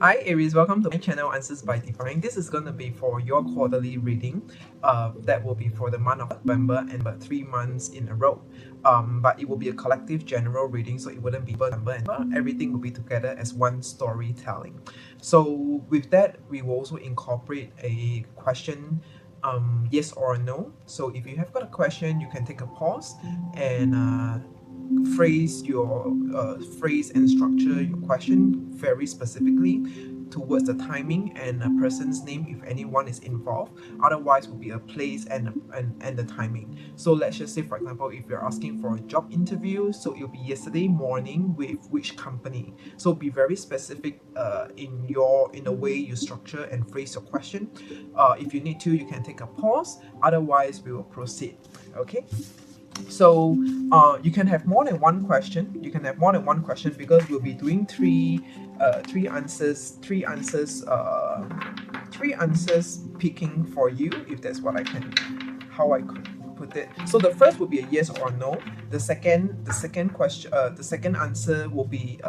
Hi Aries, welcome to my channel Answers by Divine. This is going to be for your quarterly reading. That will be for the month of November and about 3 months in a row. But it will be a collective general reading, so it wouldn't be November and everything will be together as one storytelling. So with that, we will also incorporate a question, yes or no. So if you have got a question, you can take a pause and phrase and structure your question very specifically towards the timing and a person's name if anyone is involved. Otherwise will be a place and the timing. So let's just say, for example, if you're asking for a job interview, so it'll be yesterday morning with which company. So be very specific in the way you structure and phrase your question. If you need to, you can take a pause. Otherwise we will proceed. Okay, so you can have more than one question. Because we'll be doing three answers picking for you, if that's what how I could put it. So the first will be a yes or no. The second question, the second answer will be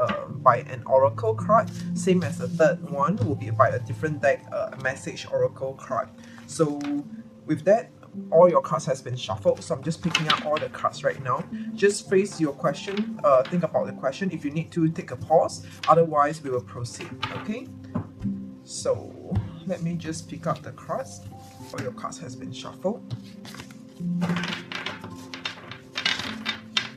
by an oracle card, same as the third one will be by a different deck, a message oracle card. So with that, all your cards has been shuffled, so I'm just picking up all the cards right now. Just phrase your question, think about the question. If you need to, take a pause. Otherwise we will proceed. Okay, so let me just pick up the cards. All your cards has been shuffled.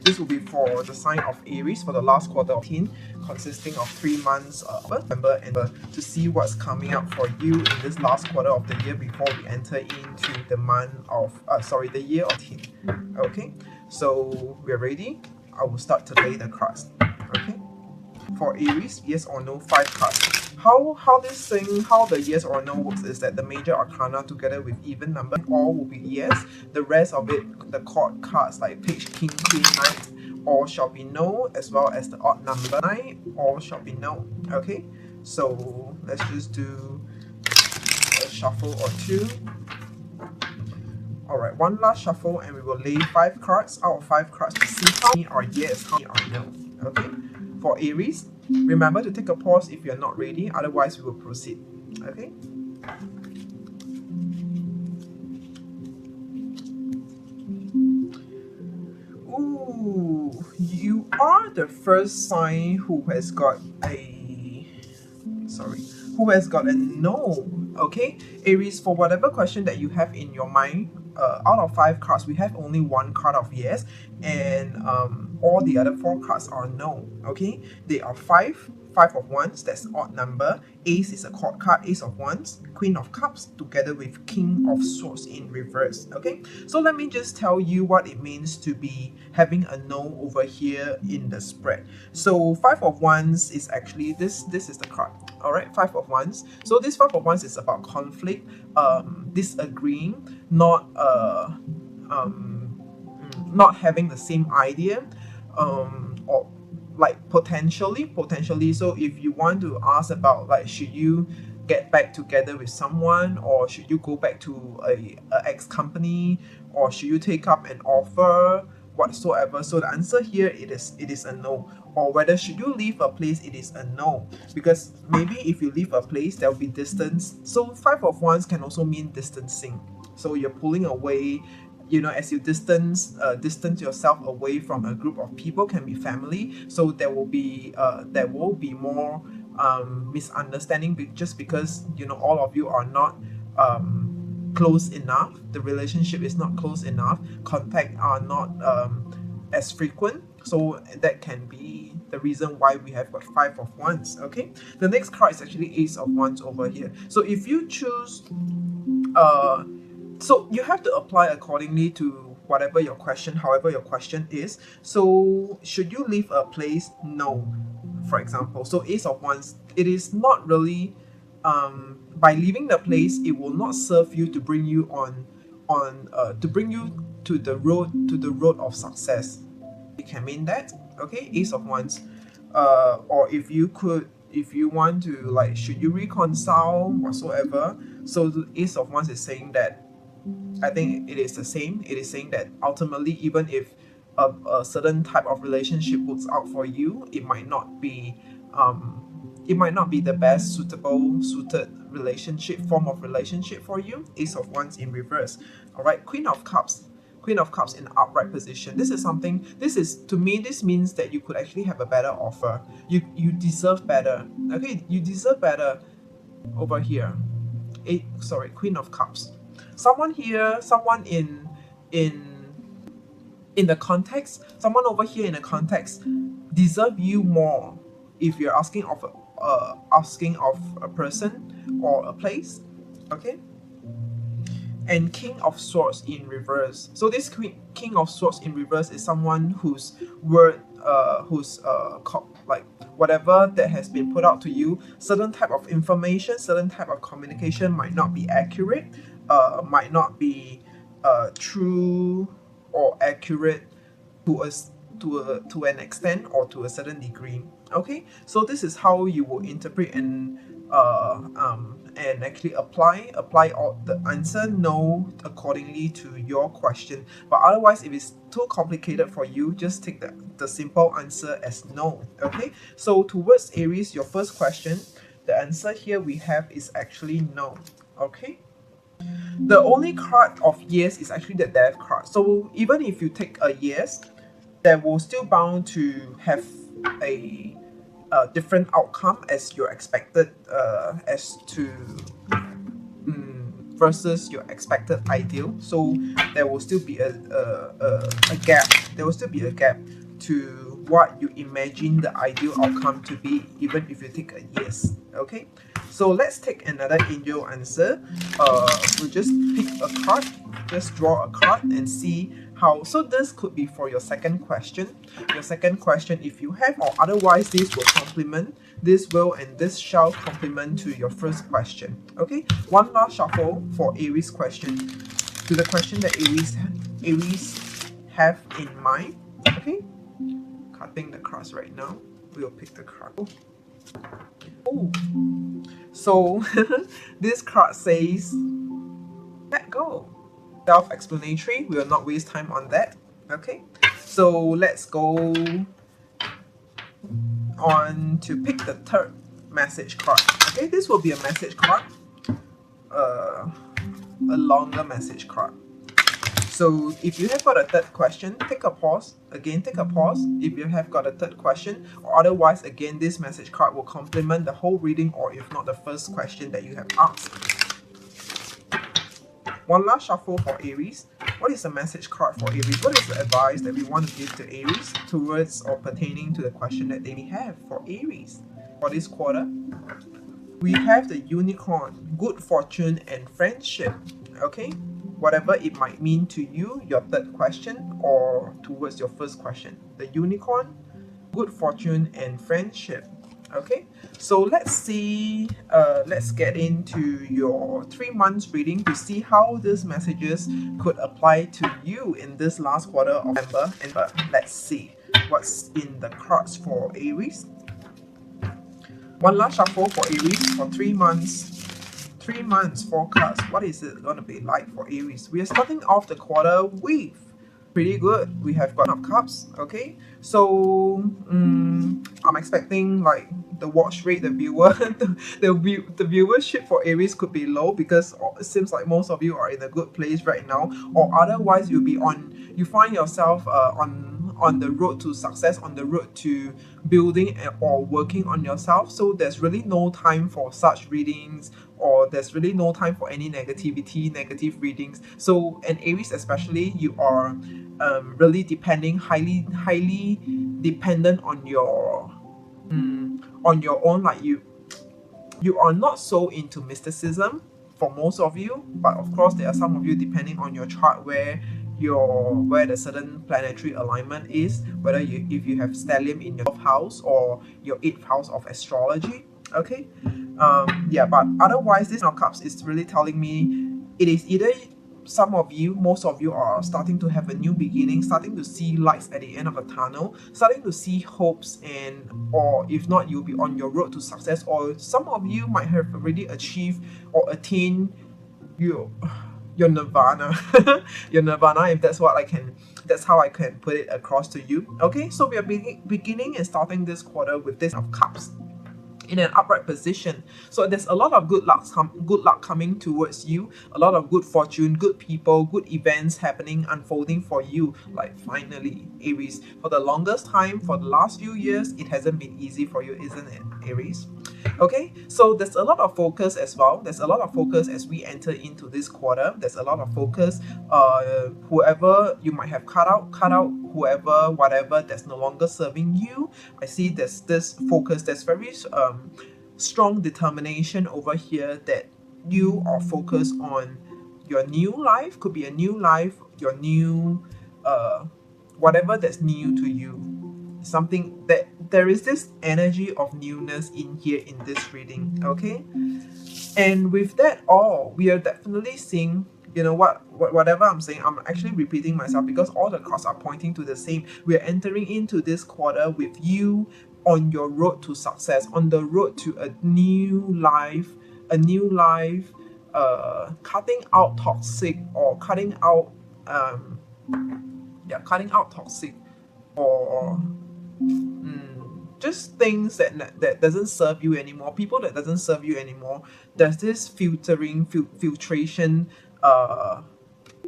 This will be for the sign of Aries for the last quarter of 18, consisting of 3 months, November and to see what's coming up for you in this last quarter of the year before we enter into the month of the year of 18. Okay, so we're ready. I will start to lay the cards. Okay, for Aries, yes or no, 5 cards. How the yes or no works is that the major arcana together with even number all will be yes. The rest of it, the court cards like page, king, queen, knight, all shall be no, as well as the odd number 9, all shall be no. Okay, so let's just do a shuffle or two. Alright, one last shuffle and we will lay 5 cards out of 5 cards to see how many are yes, how many are no. Okay, for Aries, remember to take a pause if you're not ready, otherwise we will proceed. Okay, ooh, you are the first sign who has got a no. Okay, Aries, for whatever question that you have in your mind, out of 5 cards we have only 1 card of yes, and all the other 4 cards are no. Okay, they are 5 of wands, that's odd number. Ace is a court card, ace of wands, queen of cups together with king of swords in reverse. Okay, so let me just tell you what it means to be having a no over here in the spread. So 5 of wands is actually this is the card. All right, 5 of wands. So this 5 of wands is about conflict, disagreeing, not having the same idea, or like potentially. So if you want to ask about, like, should you get back together with someone, or should you go back to a ex company, or should you take up an offer whatsoever, so the answer here, it is a no. Or whether should you leave a place, it is a no, because maybe if you leave a place there will be distance. So 5 of wands can also mean distancing, so you're pulling away, as you distance yourself away from a group of people. Can be family, so there will be more misunderstanding, just because all of you are not close enough. The relationship is not close enough, contact are not as frequent, so that can be the reason why we have got 5 of wands. Okay, the next card is actually ace of wands over here. So if you choose so you have to apply accordingly to whatever your question, however your question is. So should you leave a place? No, for example. So ace of wands, it is not really, by leaving the place, it will not serve you to bring you to bring you to the road of success. It can mean that. Okay, ace of wands. Or if you want to, like, should you reconcile whatsoever. So the ace of wands is saying that, I think it is the same. It is saying that ultimately, even if a certain type of relationship works out for you, it might not be it might not be the best suited relationship form of relationship for you. Ace of Wands in reverse. All right, Queen of Cups. Queen of Cups in upright position. This is something, this is, to me, this means that you could actually have a better offer. You deserve better. Okay, you deserve better over here. Queen of Cups. Someone here, someone in the context, someone over here in the context deserve you more if you're asking of a person or a place. Okay, and King of Swords in reverse. So this King of Swords in reverse is someone whose word, like whatever that has been put out to you, certain type of information, certain type of communication might not be accurate, might not be true or accurate to us to an extent or to a certain degree. Okay, so this is how you will interpret and actually apply all the answer no accordingly to your question. But otherwise, if it's too complicated for you, just take the simple answer as no. Okay, so towards Aries, your first question, the answer here we have is actually no. Okay, the only card of yes is actually the Death card. So even if you take a yes, there will still bound to have a different outcome as you're expected, as to versus your expected ideal. So there will still be a gap. There will still be a gap to what you imagine the ideal outcome to be, even if you take a yes. Okay, so let's take another angel answer. We'll just pick a card, just draw a card and see how. So this could be for your second question. Your second question, if you have, or otherwise this will complement, this will and this shall complement to your first question. Okay, one last shuffle for Aries question, to the question that Aries have in mind. Okay, cutting the cards right now. We'll pick the card. Oh, so this card says let go. Self-explanatory, we will not waste time on that. Okay, so let's go on to pick the third message card. Okay, this will be a message card, a longer message card. So if you have got a third question, take a pause. Again, take a pause if you have got a third question, or otherwise, again, this message card will complement the whole reading, or if not, the first question that you have asked. One last shuffle for Aries. What is the message card for Aries? What is the advice that we want to give to Aries towards or pertaining to the question that they have for Aries for this quarter? We have the Unicorn, good fortune and friendship. Okay, whatever it might mean to you, your third question, or towards your first question. The Unicorn, good fortune and friendship. Okay, so let's see, let's get into your 3 months reading to see how these messages could apply to you in this last quarter of November. And let's see what's in the cards for Aries. One last shuffle for Aries for 3 months. 3 months forecast. What is it going to be like for Aries? We are starting off the quarter with pretty good. We have got Queen of Cups. Okay, so I'm expecting like the watch rate, the viewership for Aries could be low because it seems like most of you are in a good place right now, or otherwise you find yourself on the road to success, on the road to building or working on yourself. So there's really no time for such readings, or there's really no time for any negative readings. So, and Aries especially, you are really highly dependent on your own, like you are not so into mysticism for most of you, but of course there are some of you depending on your chart where the certain planetary alignment is, whether if you have stellium in your 12th house or your 8th house of astrology. Okay, yeah, but otherwise this Queen of Cups is really telling me it is either most of you are starting to have a new beginning, starting to see lights at the end of a tunnel, starting to see hopes, and or if not, you'll be on your road to success, or some of you might have already achieved or attained your nirvana. Your nirvana, if that's how I can put it across to you. Okay, so we are beginning and starting this quarter with this of cups. in an upright position. So there's a lot of good luck coming towards you, a lot of good fortune, good people, good events happening, unfolding for you. Like finally, Aries, for the longest time, for the last few years, it hasn't been easy for you, isn't it, Aries? Okay, so there's a lot of focus as well. There's a lot of focus as we enter into this quarter. There's a lot of focus. Whoever you might have cut out whoever, whatever that's no longer serving you. I see there's this focus. There's very strong determination over here that you are focused on your new life. Could be a new life, your new whatever that's new to you. Something that there is this energy of newness in here in this reading, okay? And with that all, we are definitely seeing, you know whatever I'm saying, I'm actually repeating myself because all the cards are pointing to the same. We are entering into this quarter with you on your road to success, on the road to a new life, cutting out toxic, or cutting out toxic, or just things that doesn't serve you anymore, people that doesn't serve you anymore. There's this filtration,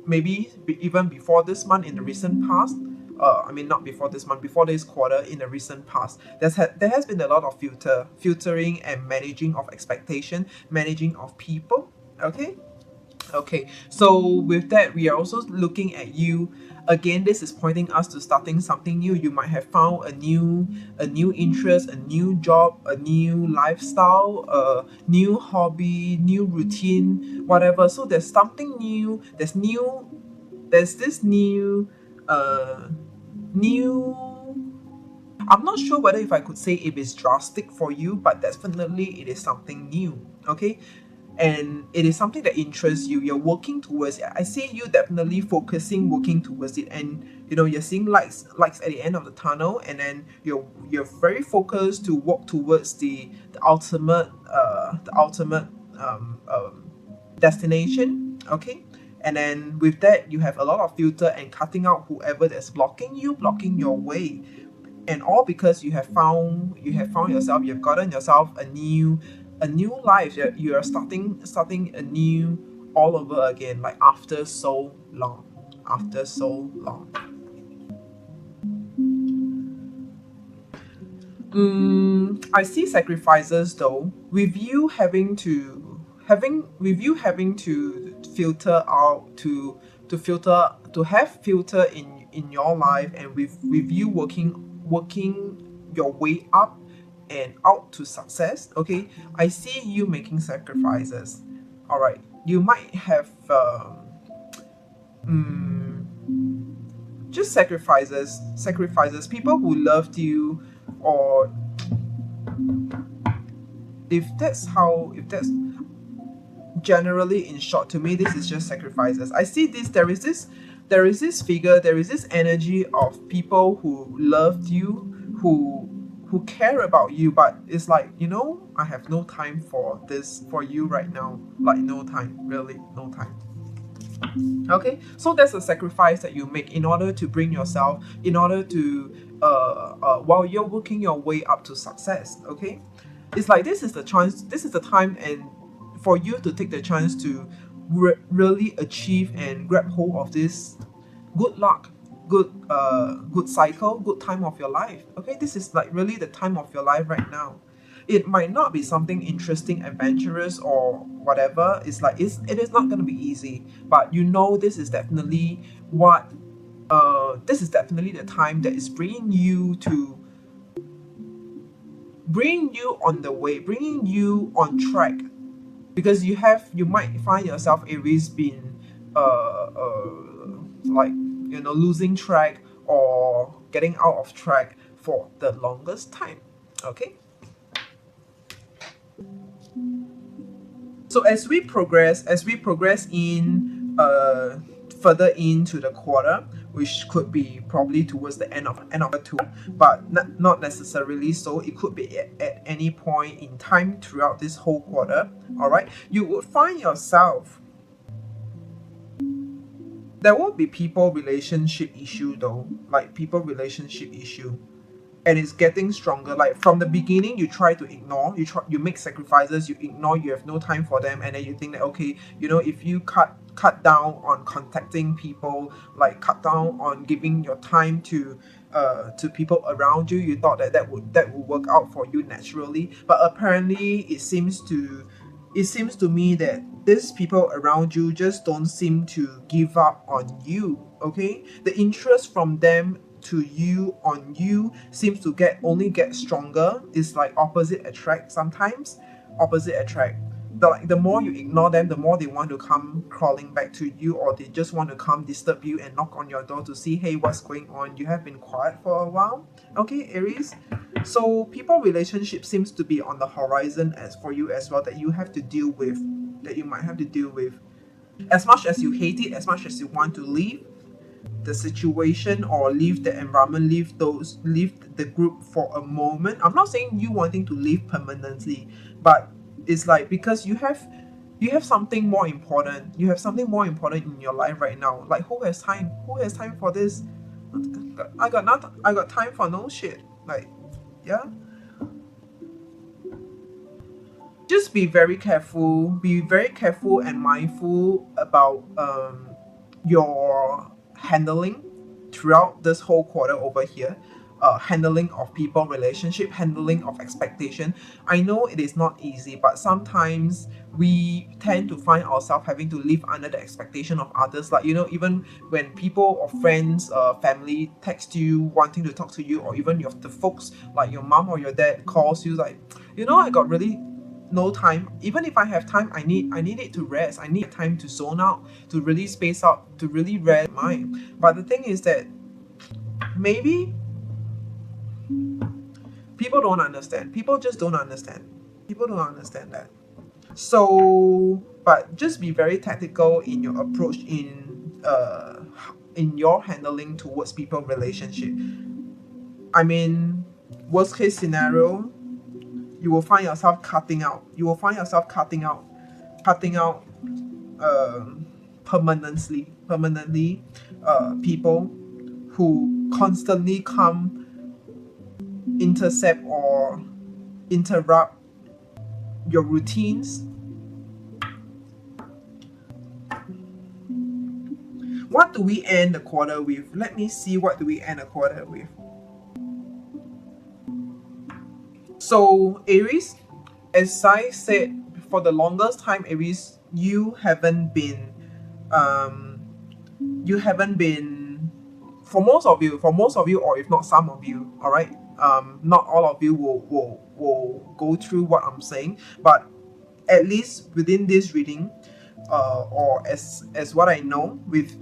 maybe even before this month, in the recent past. I mean, not before this month, before this quarter, in the recent past, there has been a lot of filtering and managing of expectation, managing of people. Okay, so with that, we are also looking at you. Again, this is pointing us to starting something new. You might have found a new interest, a new job, a new lifestyle, a new hobby, new routine, whatever. So there's something new. There's this new I'm not sure whether if I could say if it's drastic for you, but definitely it is something new. Okay, and it is something that interests you. You're working towards it. I see you definitely working towards it, and you're seeing lights at the end of the tunnel, and then you're very focused to walk towards the ultimate destination. Okay, and then with that, you have a lot of filter and cutting out whoever that's blocking your way, and all because you have found yourself. You've gotten yourself a new life. You are starting a new all over again, like after so long. I see sacrifices though, with you having to filter out, to have filter in your life, and with you working your way up and out to success. Okay, I see you making sacrifices. All right, you might have just sacrifices, people who loved you, or if that's generally, in short, to me, this is just sacrifices. I see this. There is this figure, there is this energy of people who loved you, who care about you, but it's like, I have no time for this, for you right now. Like, no time, really, no time. Okay, so there's a sacrifice that you make in order to bring yourself, in order to while you're working your way up to success. Okay, it's like this is the chance, this is the time, and for you to take the chance to really achieve and grab hold of this good luck, good cycle, good time of your life. Okay, this is like really the time of your life right now. It might not be something interesting, adventurous, or whatever. It's like it is not going to be easy, but this is definitely the time that is bringing you on the way, bringing you on track, because you might find yourself, Aries, being like, losing track or getting out of track for the longest time. Okay, so as we progress in further into the quarter, which could be probably towards the end of the tour, but not necessarily so. It could be at any point in time throughout this whole quarter. All right, you would find yourself, there will be people relationship issue though, like people relationship issue. and it's getting stronger. Like from the beginning, you try to ignore, you make sacrifices, you ignore, you have no time for them, and then you think that, okay, you know, if you cut down on contacting people, like cut down on giving your time to people around you, you thought that that would work out for you naturally. But apparently it seems to me that these people around you just don't seem to give up on you. Okay, the interest from them to you on you seems to get stronger. It's like opposite attract sometimes. Opposite attract. The more you ignore them, the more they want to come crawling back to you, or they just want to come disturb you and knock on your door to see, hey, what's going on? You have been quiet for a while. Okay, Aries. So people relationship seems to be on the horizon as for you as well, that you have to deal with, that you might have to deal with. As much as you hate it, as much as you want to leave the situation or leave the environment, leave the group for a moment. I'm not saying you wanting to leave permanently, but it's like because you have something more important. You have something more important in your life right now. Like who has time? Who has time for this? I got nothing. I got time for no shit. Like, yeah. Just be very careful. Be very careful and mindful about your handling throughout this whole quarter over here. Handling of people relationship, handling of expectation. I know it is not easy, but sometimes we tend to find ourselves having to live under the expectation of others. Like, you know, even when people or friends, family text you wanting to talk to you, or even the folks like your mom or your dad calls you like, you know, I got really no time. Even if I have time, I need it to rest. I need time to zone out, to really space out, to really rest my mind. But the thing is that maybe people don't understand. People just don't understand. People don't understand that. So, but just be very tactical in your approach in your handling towards people relationship. I mean, worst case scenario, you will find yourself cutting out. You will find yourself cutting out permanently people who constantly come intercept or interrupt your routines. What do we end the quarter with? Let me see, what do we end the quarter with? So Aries, as I said, for the longest time, Aries, you haven't been for most of you, or if not some of you, all right, not all of you will go through what I'm saying, but at least within this reading, or as what I know with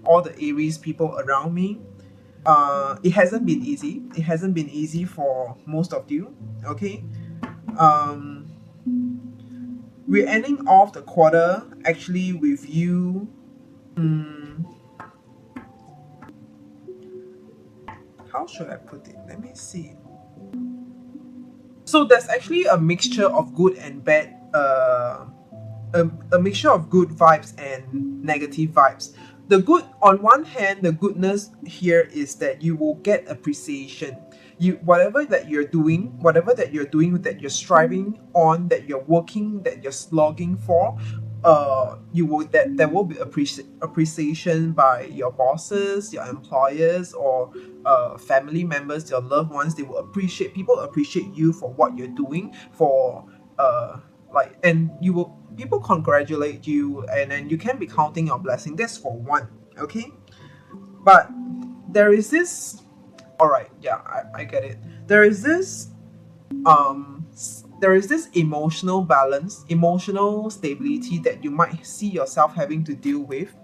all the Aries people around me, it hasn't been easy. It hasn't been easy for most of you. Okay, we're ending off the quarter actually with you. How should I put it? Let me see. So there's actually a mixture of good and bad. A mixture of good vibes and negative vibes. The good, on one hand, the goodness here is that you will get appreciation. Whatever that you're doing, that you're striving on, that you're working, that you're slogging for, you will that there will be appreciation by your bosses, your employers, or family members, your loved ones. They will appreciate People appreciate you for what you're doing, for and people congratulate you, and then you can be counting your blessing. That's for one. Okay, but there is this. All right, yeah, I get it. There is this emotional balance, emotional stability that you might see yourself having to deal with.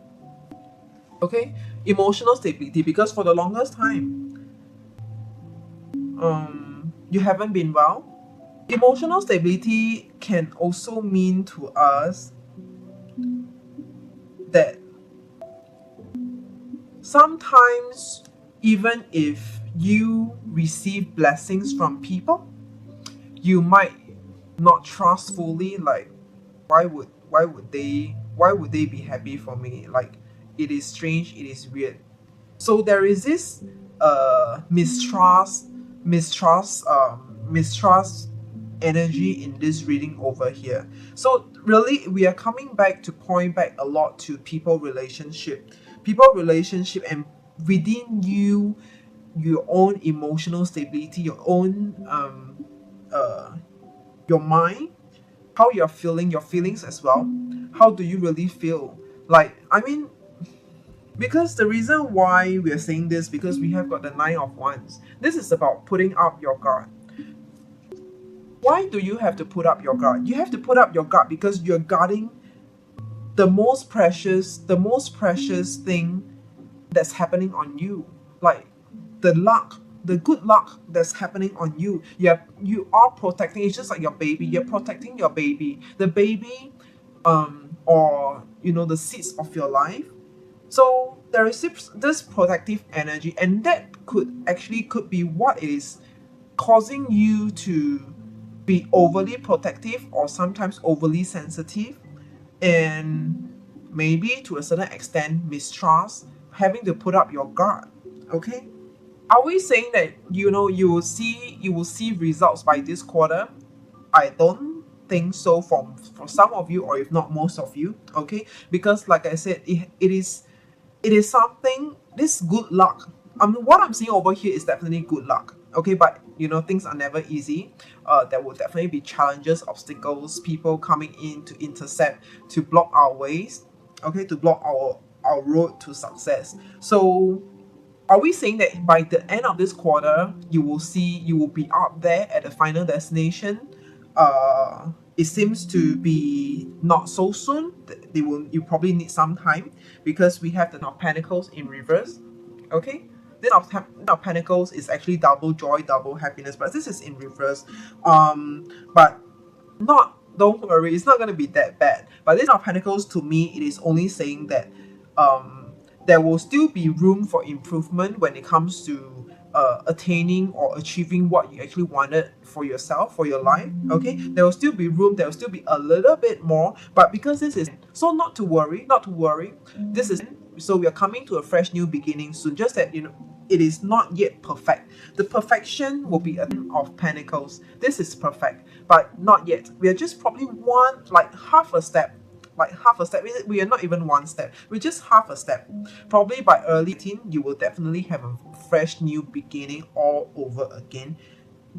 Okay, emotional stability, because for the longest time, you haven't been well. Emotional stability can also mean to us that sometimes, even if you receive blessings from people, you might not trust fully. Like, why would they be happy for me? Like, it is strange, it is weird. So there is this mistrust mistrust energy in this reading over here. So really, we are coming back to point back a lot to people relationship, and within you, your own emotional stability, your own your mind, how you're feeling, your feelings as well. How do you really feel? Like, I mean, because the reason why we are saying this, because we have got the Nine of Wands. This is about putting up your guard. Why do you have to put up your guard? You have to put up your guard because you're guarding the most precious thing that's happening on you. Like the luck, the good luck that's happening on you. You are protecting. It's just like your baby. You're protecting your baby. The baby, or the seeds of your life. So there is this protective energy, and that could be what is causing you to be overly protective or sometimes overly sensitive, and maybe to a certain extent mistrust, having to put up your guard. Okay, are we saying that you will see results by this quarter? I don't think so for some of you, or if not most of you. Okay, because like I said, it is something, this good luck. What I'm seeing over here is definitely good luck. Okay, but things are never easy. There will definitely be challenges, obstacles, people coming in to intercept, to block our ways. Okay, to block our road to success. So are we saying that by the end of this quarter, you will be out there at the final destination? It seems to be not so soon. You probably need some time, because we have the Knight of Pentacles in reverse. Okay, the Knight of Pentacles is actually double joy, double happiness, but this is in reverse. But not don't worry, it's not going to be that bad. But this Knight of Pentacles, to me, it is only saying that there will still be room for improvement when it comes to attaining or achieving what you actually wanted for yourself, for your life. Okay, there will still be room, there will still be a little bit more, but because this is so, not to worry, this is so we are coming to a fresh new beginning soon. Just that it is not yet perfect. The perfection will be a Ten of Pentacles. This is perfect, but not yet. We are just probably half a step. We are not even one step, we're just half a step. Probably by early teen, you will definitely have a fresh new beginning all over again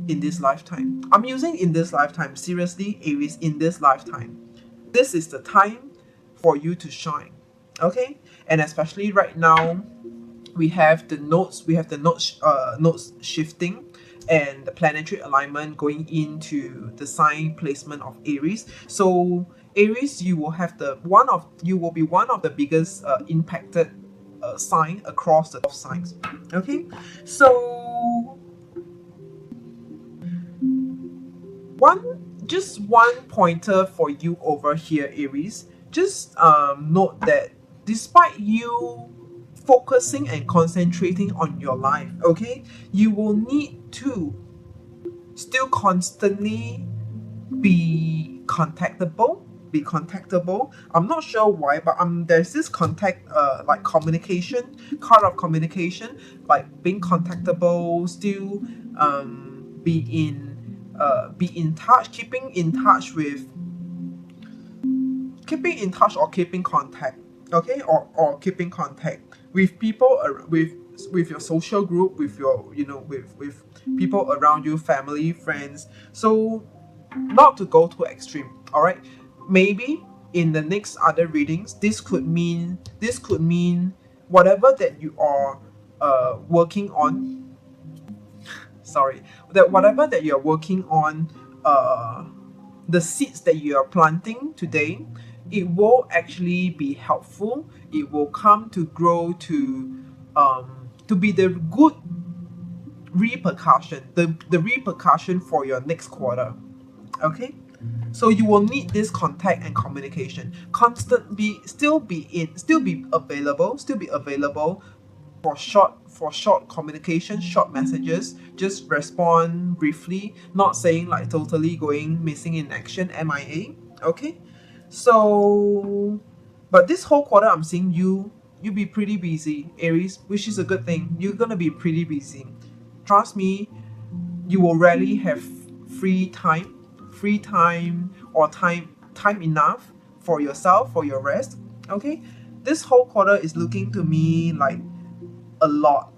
in this lifetime. I'm using in this lifetime, seriously, Aries, in this lifetime. This is the time for you to shine. Okay, and especially right now, we have the nodes shifting, and the planetary alignment going into the sign placement of Aries. So Aries, you will be one of the biggest impacted sign across the 12 signs. Okay, so one pointer for you over here, Aries. Just note that despite you focusing and concentrating on your life, okay, you will need to still constantly be contactable. I'm not sure why, but there's this like communication, card of communication, like being contactable, still be in touch, keeping in touch or keeping contact. Okay, or keeping contact with people, with your social group, with your with people around you, family, friends. So not to go too extreme. All right, maybe in the next other readings, this could mean whatever that you are working on. Sorry, that whatever that you're working on, the seeds that you are planting today, it will actually be helpful. It will come to grow to be the good repercussion, the repercussion for your next quarter. Okay, so you will need this contact and communication. Still be available for short communication, short messages. Just respond briefly, not saying like totally going missing in action, MIA. Okay, so but this whole quarter, I'm seeing you be pretty busy, Aries, which is a good thing. You're gonna be pretty busy. Trust me, you will rarely have free time or time enough for yourself, for your rest. Okay, this whole quarter is looking to me like a lot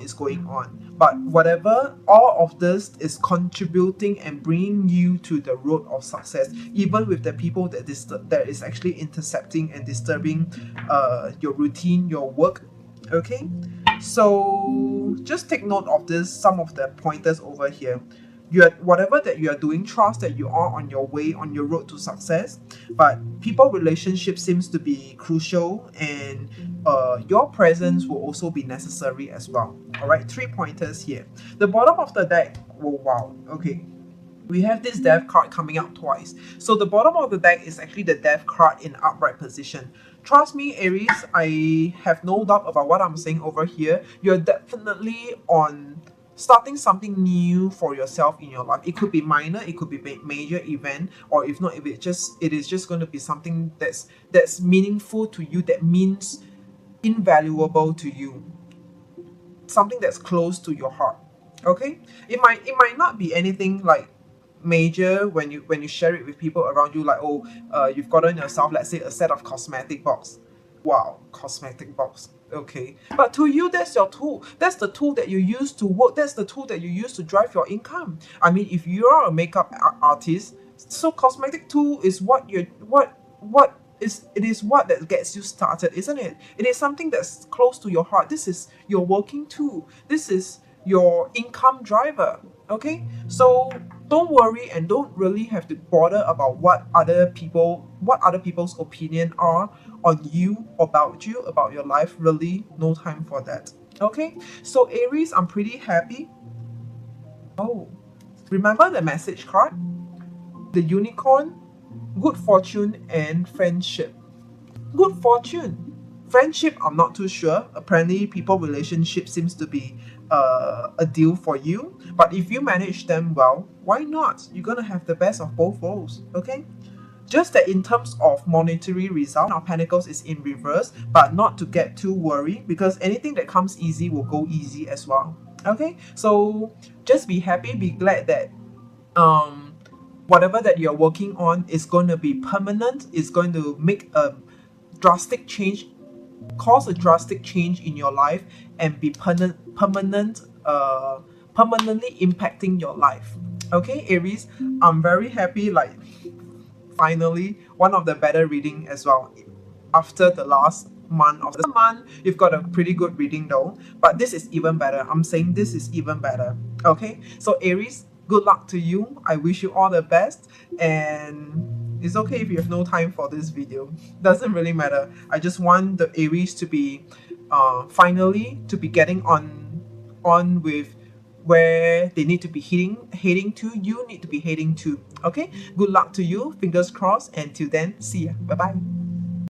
is going on, but whatever, all of this is contributing and bringing you to the road of success, even with the people that is actually intercepting and disturbing your routine, your work. Okay, so just take note of this, some of the pointers over here. Whatever that you are doing, trust that you are on your way, on your road to success. But people relationship seems to be crucial, and your presence will also be necessary as well. All right, 3 pointers here. The bottom of the deck, oh wow, okay, we have this death card coming out twice. So the bottom of the deck is actually the death card in upright position. Trust me, Aries, I have no doubt about what I'm saying over here. You're definitely on starting something new for yourself in your life. It could be minor, it could be major event, or if not, if it is just going to be something that's meaningful to you, that means invaluable to you, something that's close to your heart. Okay, it might not be anything like major when you share it with people around you, like, oh, you've gotten yourself, let's say, a set of cosmetic box. Wow, cosmetic box. Okay, but to you, that's your tool. That's the tool that you use to work. That's the tool that you use to drive your income. I mean, if you are a makeup artist, so cosmetic tool is what it is what that gets you started, isn't it? It is something that's close to your heart. This is your working tool. This is your income driver. Okay, so don't worry and don't really have to bother about what other people's opinion are on you, about your life. Really, no time for that. Okay, so Aries, I'm pretty happy. Oh, remember the message card, the unicorn, good fortune and friendship. Good fortune. Friendship, I'm not too sure. Apparently, people relationship seems to be a deal for you. But if you manage them well, why not? You're gonna have the best of both worlds. Okay. Just that in terms of monetary result, our Pentacles is in reverse, but not to get too worried, because anything that comes easy will go easy as well. Okay. So just be happy, be glad that whatever that you're working on is going to be permanent. Is going to make a drastic change, cause a drastic change in your life, and be permanently impacting your life. Okay, Aries, I'm very happy, like, finally one of the better reading as well. After the last month of the month, you've got a pretty good reading though, but this is even better. I'm saying this is even better. Okay, so Aries, good luck to you. I wish you all the best, and it's okay if you have no time for this video. Doesn't really matter. I just want the Aries to be finally to be getting on with where they need to be heading to. You need to be heading to. Okay, good luck to you, fingers crossed, and till then, see ya, bye bye.